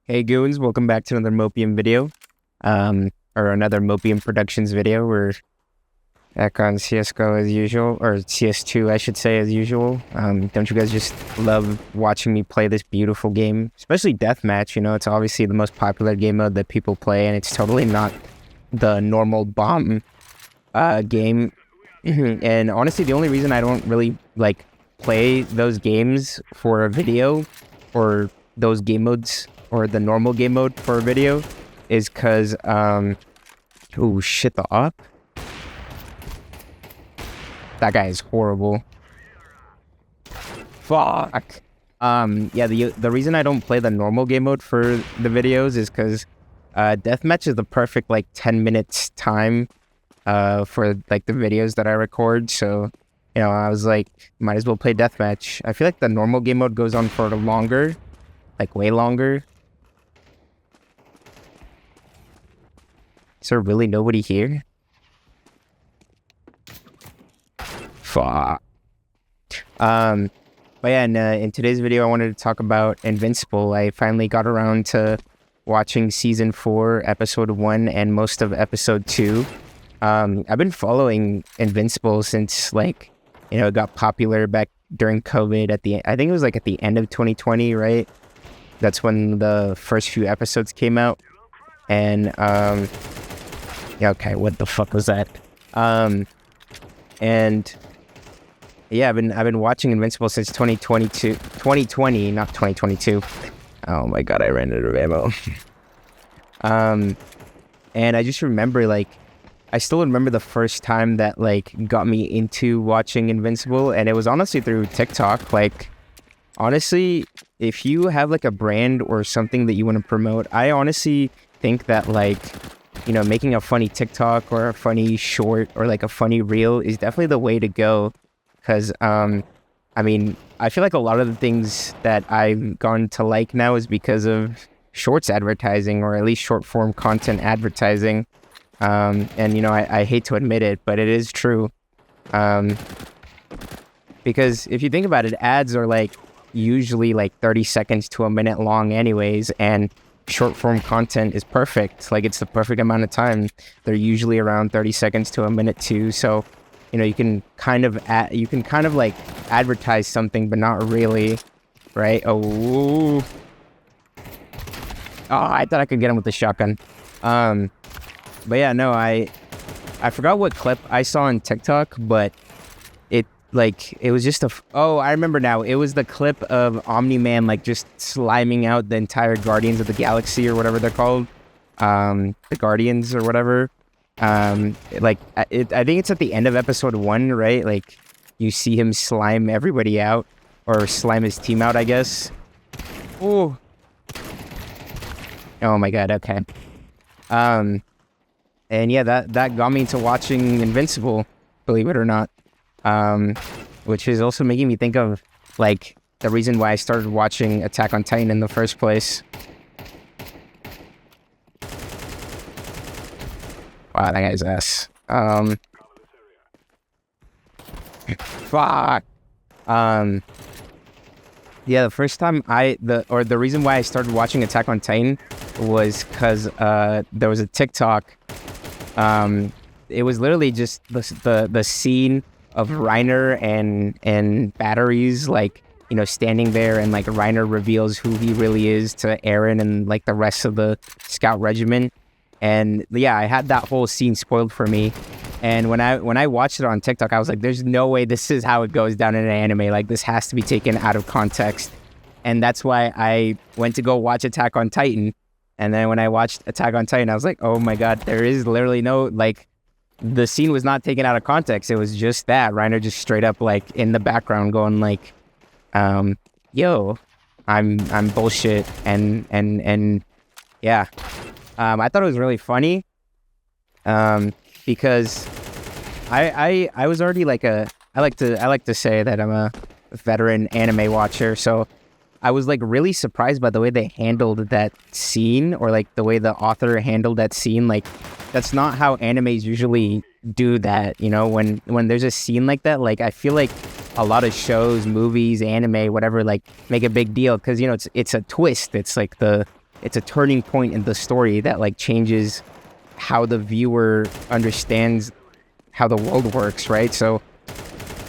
Hey goons, welcome back to another Mopium video, or another Mopium Productions video. We're back on CSGO as usual, or CS2 I should say as usual. Don't you guys just love watching me play this beautiful game? Especially Deathmatch, you know, it's obviously the most popular game mode that people play, and it's totally not the normal bomb game. And honestly, the only reason I don't really like play those games for a video, or those game modes, or the normal game mode for a video, is because oh shit, the op, that guy is horrible. Fuck. Yeah, the reason I don't play the normal game mode for the videos is because deathmatch is the perfect like 10 minutes time for like the videos that I record. So, you know, I was like, might as well play deathmatch. I feel like the normal game mode goes on for longer, like way longer. Is there really nobody here? Fuck. But yeah, in today's video, I wanted to talk about Invincible. I finally got around to watching season 4, episode 1, and most of episode 2. I've been following Invincible since, like, you know, it got popular back during COVID I think it was like at the end of 2020, right? That's when the first few episodes came out. And, yeah, okay, what the fuck was that? And yeah, I've been watching Invincible since 2020, not 2022. Oh my god, I ran out of ammo. And I just remember, like, I still remember the first time that, like, got me into watching Invincible, and it was honestly through TikTok. Like, honestly, if you have, like, a brand or something that you want to promote, I honestly think that, like, you know, making a funny TikTok or a funny short or, like, a funny reel is definitely the way to go. Because, I mean, I feel like a lot of the things that I've gone to like now is because of shorts advertising, or at least short form content advertising. And, you know, I hate to admit it, but it is true. Because if you think about it, ads are like usually like 30 seconds to a minute long anyways, and short form content is perfect. Like, it's the perfect amount of time. They're usually around 30 seconds to a minute too. So, you know, you can kind of like advertise something, but not really, right? Oh, I thought I could get him with the shotgun. But yeah, no, I forgot what clip I saw on TikTok, but it was just I remember now. It was the clip of Omni-Man, like, just sliming out the entire Guardians of the Galaxy, or whatever they're called, the Guardians or whatever. I think it's at the end of episode 1, right? Like, you see him slime everybody out, or slime his team out, I guess. Oh my god, okay. And yeah, that got me into watching Invincible, believe it or not. Which is also making me think of, like, the reason why I started watching Attack on Titan in the first place. Wow, that guy's ass. Fuck. Yeah, the first time the reason why I started watching Attack on Titan was because there was a TikTok. It was literally just the scene of Reiner and batteries, like, you know, standing there, and, like, Reiner reveals who he really is to Eren and, like, the rest of the scout regiment. And yeah, I had that whole scene spoiled for me. And when I watched it on TikTok, I was like, there's no way this is how it goes down in an anime. Like, this has to be taken out of context. And that's why I went to go watch Attack on Titan. And then when I watched Attack on Titan, I was like, oh my god, there is literally no, like, the scene was not taken out of context. It was just that Reiner just straight up, like, in the background going, like, yo, I'm bullshit. And yeah. I thought it was really funny, because I was already like I like to say that I'm a veteran anime watcher, so I was, like, really surprised by the way they handled that scene, or, like, the way the author handled that scene. Like, that's not how animes usually do that, you know, when there's a scene like that. Like, I feel like a lot of shows, movies, anime, whatever, like, make a big deal because, you know, it's a twist. It's like the it's a turning point in the story that like changes how the viewer understands how the world works, right? So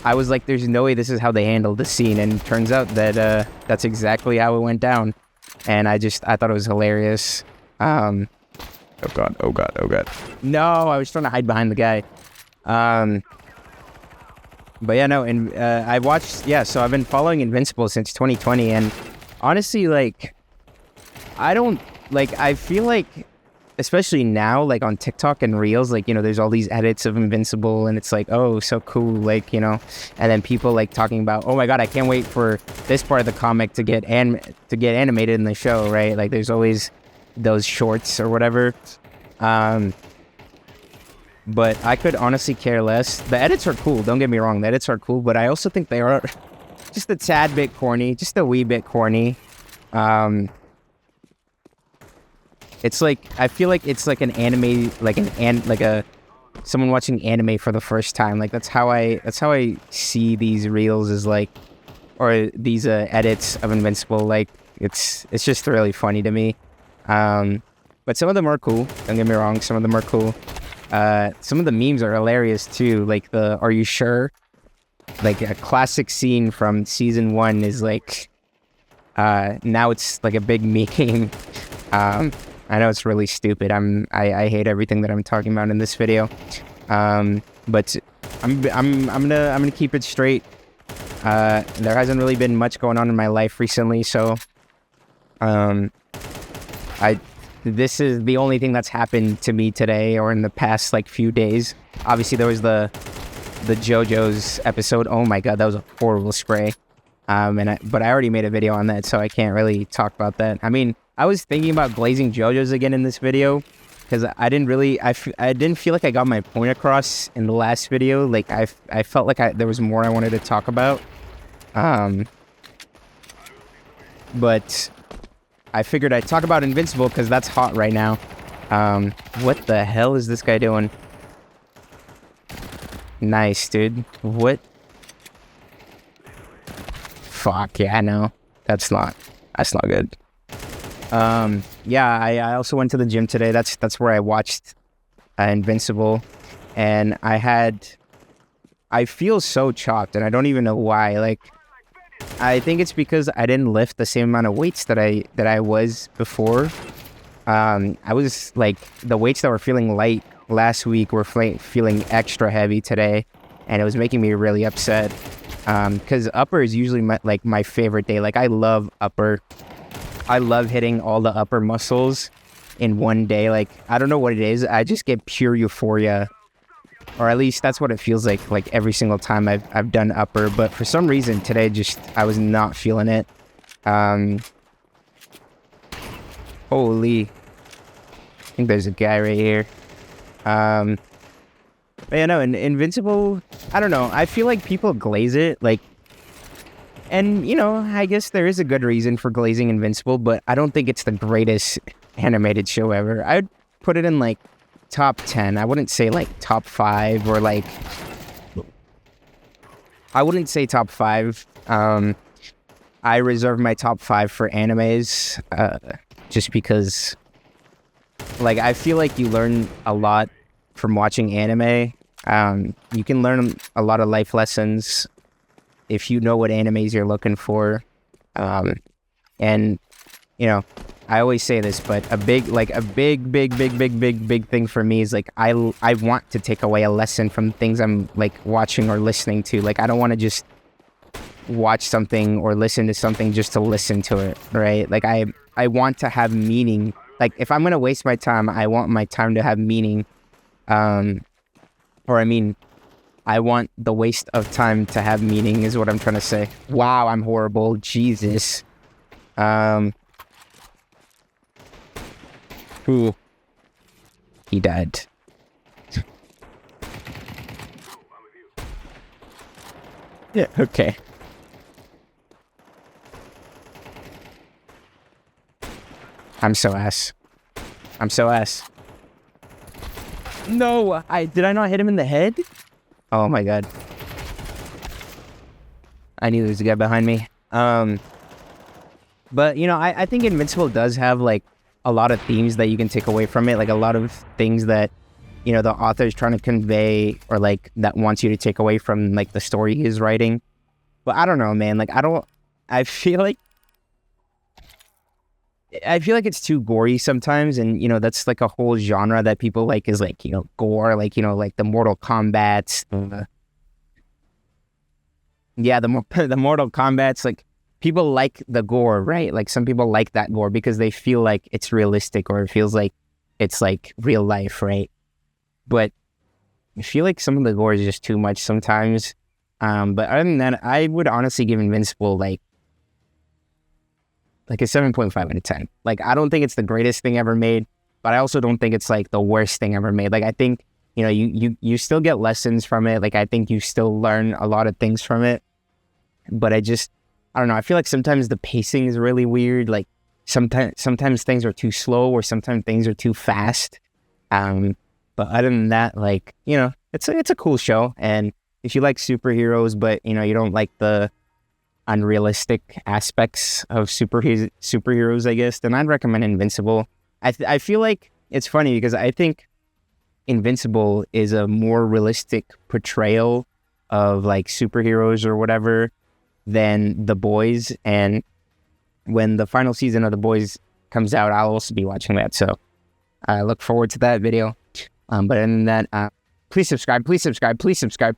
I was like, there's no way this is how they handled the scene, and turns out that that's exactly how it went down. And I thought it was hilarious. Oh god, oh god, oh god. No, I was trying to hide behind the guy. But yeah, no, and I watched, yeah, so I've been following Invincible since 2020, and honestly, like, I feel like, especially now, like on TikTok and Reels, like, you know, there's all these edits of Invincible, and it's like, oh, so cool, like, you know, and then people like talking about, oh my god, I can't wait for this part of the comic to get animated in the show, right? Like, there's always those shorts or whatever. But I could honestly care less. The edits are cool, don't get me wrong, the edits are cool, but I also think they are just a tad bit corny, just a wee bit corny. It's like, I feel like it's like an anime, like someone watching anime for the first time. Like that's how I see these reels, is like, or these edits of Invincible. Like it's just really funny to me. But some of them are cool. Don't get me wrong, some of them are cool. Some of the memes are hilarious too. Like the "Are you sure?" Like a classic scene from season 1 is like, now it's like a big meme. I know it's really stupid. I hate everything that I'm talking about in this video. But I'm gonna keep it straight. There hasn't really been much going on in my life recently, so this is the only thing that's happened to me today or in the past like few days. Obviously there was the JoJo's episode. Oh my god, that was a horrible spray. But I already made a video on that, so I can't really talk about that. I mean, I was thinking about glazing JoJo's again in this video, because I didn't feel like I got my point across in the last video. Like I felt like there was more I wanted to talk about. But I figured I'd talk about Invincible because that's hot right now. What the hell is this guy doing? Nice, dude. What? Fuck, yeah, no. That's not good. Yeah, I also went to the gym today. That's where I watched Invincible, and I feel so chopped, and I don't even know why. Like, I think it's because I didn't lift the same amount of weights that I was before. I was like, the weights that were feeling light last week were feeling extra heavy today, and it was making me really upset. Because upper is usually my favorite day. Like, I love upper. I love hitting all the upper muscles in one day. Like, I don't know what it is. I just get pure euphoria, or at least that's what it feels like every single time I've done upper. But for some reason today, I was not feeling it. Holy, I think there's a guy right here. But yeah, no, Invincible, I don't know. I feel like people glaze it, like, and, you know, I guess there is a good reason for glazing Invincible, but I don't think it's the greatest animated show ever. I'd put it in, like, top 10. I wouldn't say, like, top 5, or, like, I wouldn't say top 5. I reserve my top 5 for animes, just because, like, I feel like you learn a lot from watching anime. You can learn a lot of life lessons if you know what animes you're looking for. And, you know, I always say this, but a big thing for me is, like, I want to take away a lesson from things I'm, like, watching or listening to. Like, I don't want to just watch something or listen to something just to listen to it, right? Like, I want to have meaning. Like, if I'm going to waste my time, I want my time to have meaning. Or I mean, I want the waste of time to have meaning, is what I'm trying to say. Wow, I'm horrible. Jesus. Ooh. He died. Yeah, okay. I'm so ass. No, did I not hit him in the head? Oh my god. I knew there was a guy behind me. But, you know, I think Invincible does have, like, a lot of themes that you can take away from it, like a lot of things that, you know, the author is trying to convey, or like that wants you to take away from like the story he's writing. But I don't know, man. Like I feel like it's too gory sometimes, and you know that's like a whole genre that people like is like, you know, gore, like, you know, like the Mortal Kombat's, the Mortal Kombat's, like people like the gore, right? Like some people like that gore because they feel like it's realistic, or it feels like it's like real life, right? But I feel like some of the gore is just too much sometimes. But other than that, I would honestly give Invincible like a 7.5 out of 10. Like, I don't think it's the greatest thing ever made, but I also don't think it's like the worst thing ever made. Like, I think, you know, you still get lessons from it. Like, I think you still learn a lot of things from it. But I don't know. I feel like sometimes the pacing is really weird. Like, sometimes things are too slow, or sometimes things are too fast. But other than that, like, you know, it's a cool show. And if you like superheroes, but, you know, you don't like the unrealistic aspects of superheroes, I guess, then I'd recommend Invincible. I feel like it's funny because I think Invincible is a more realistic portrayal of like superheroes or whatever than The Boys. And when the final season of The Boys comes out, I'll also be watching that. So I look forward to that video. But other than that, please subscribe.